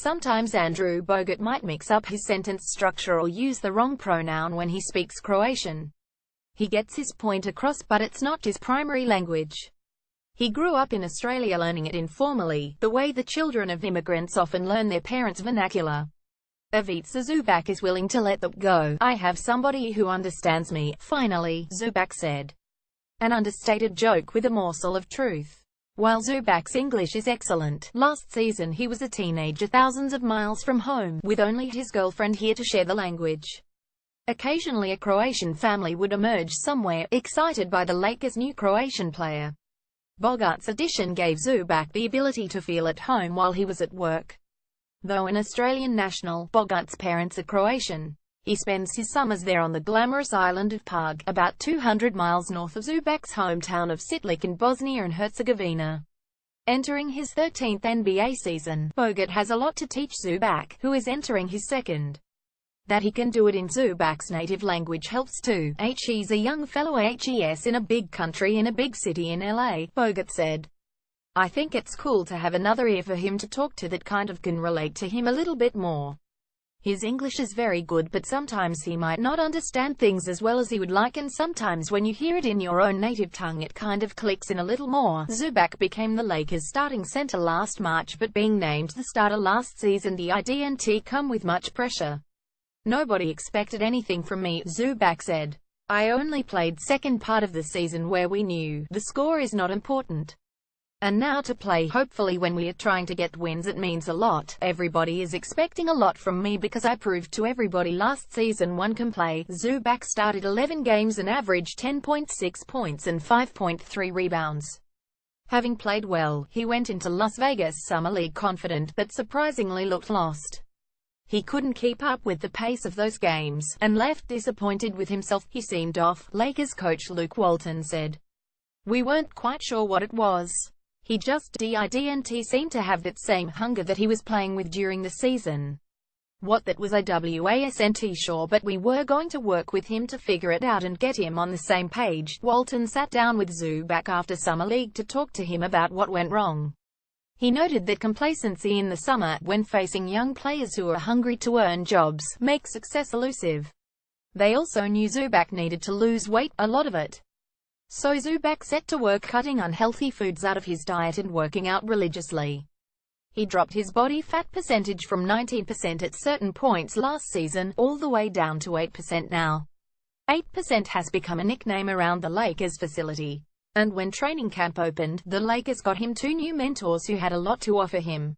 Sometimes Andrew Bogut might mix up his sentence structure or use the wrong pronoun when he speaks Croatian. He gets his point across, but it's not his primary language. He grew up in Australia learning it informally, the way the children of immigrants often learn their parents' vernacular. Ivica Zubac is willing to let that go. "I have somebody who understands me, finally," Zubac said. An understated joke with a morsel of truth. While Zubac's English is excellent, last season he was a teenager thousands of miles from home, with only his girlfriend here to share the language. Occasionally a Croatian family would emerge somewhere, excited by the Lakers' new Croatian player. Bogut's addition gave Zubac the ability to feel at home while he was at work. Though an Australian national, Bogut's parents are Croatian. He spends his summers there on the glamorous island of Pag, about 200 miles north of Zubac's hometown of Sitlik in Bosnia and Herzegovina. Entering his 13th NBA season, Bogut has a lot to teach Zubac, who is entering his second. That he can do it in Zubac's native language helps too. He's a young fellow in a big country in a big city in LA, Bogut said. "I think it's cool to have another ear for him to talk to that kind of can relate to him a little bit more. His English is very good, but sometimes he might not understand things as well as he would like, and sometimes when you hear it in your own native tongue it kind of clicks in a little more." Zubac became the Lakers' starting center last March, but being named the starter last season didn't come with much pressure. "Nobody expected anything from me," Zubac said. "I only played second part of the season where we knew the score is not important. And now to play, hopefully when we are trying to get wins, it means a lot. Everybody is expecting a lot from me because I proved to everybody last season one can play." Zubac started 11 games and averaged 10.6 points and 5.3 rebounds. Having played well, he went into Las Vegas Summer League confident, but surprisingly looked lost. He couldn't keep up with the pace of those games, and left disappointed with himself. He seemed off, Lakers coach Luke Walton said. "We weren't quite sure what it was. He just didn't seem to have that same hunger that he was playing with during the season. What that was I wasn't sure, but we were going to work with him to figure it out and get him on the same page." Walton sat down with Zubac after Summer League to talk to him about what went wrong. He noted that complacency in the summer, when facing young players who are hungry to earn jobs, makes success elusive. They also knew Zubac needed to lose weight, a lot of it. So Zubac set to work cutting unhealthy foods out of his diet and working out religiously. He dropped his body fat percentage from 19% at certain points last season, all the way down to 8% now. 8% has become a nickname around the Lakers facility. And when training camp opened, the Lakers got him two new mentors who had a lot to offer him.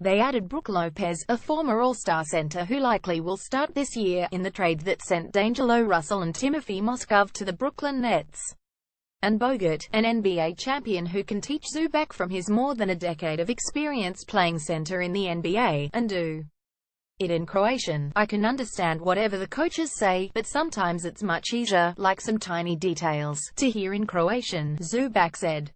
They added Brook Lopez, a former All-Star center who likely will start this year, in the trade that sent D'Angelo Russell and Timothy Mozgov to the Brooklyn Nets. And Bogut, an NBA champion who can teach Zubac from his more than a decade of experience playing center in the NBA, and do it in Croatian. "I can understand whatever the coaches say, but sometimes it's much easier, like some tiny details, to hear in Croatian," Zubac said.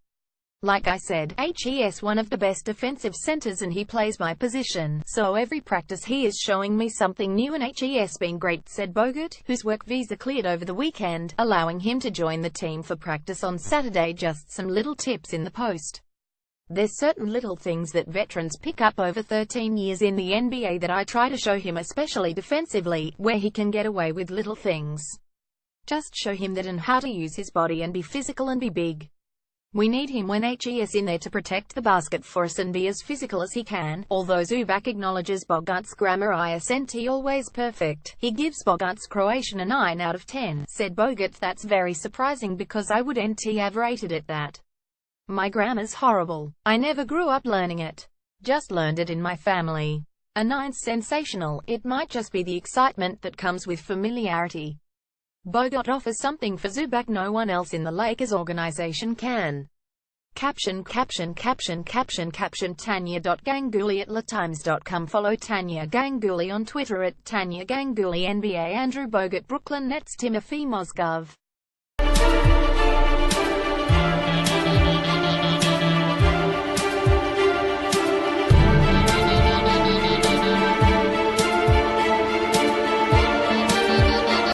"Like I said, he's one of the best defensive centers and he plays my position, so every practice he is showing me something new and he's been great," said Bogut, whose work visa cleared over the weekend, allowing him to join the team for practice on Saturday. Just some little tips in the post. "There's certain little things that veterans pick up over 13 years in the NBA that I try to show him, especially defensively, where he can get away with little things. Just show him that and how to use his body and be physical and be big. We need him when he's in there to protect the basket for us and be as physical as he can." Although Zubac acknowledges Bogut's grammar isn't always perfect, he gives Bogut's Croatian a 9 out of 10, said Bogut. "That's very surprising because I wouldn't have rated it that. My grammar's horrible. I never grew up learning it. Just learned it in my family. A 9's sensational. It might just be the excitement that comes with familiarity." Bogut offers something for Zubac no one else in the Lakers organization can. Caption Tanya.Ganguly@latimes.com. Follow Tanya Ganguly on Twitter at Tanya Ganguly NBA. Andrew Bogut, Brooklyn Nets. Timothy Mozgov.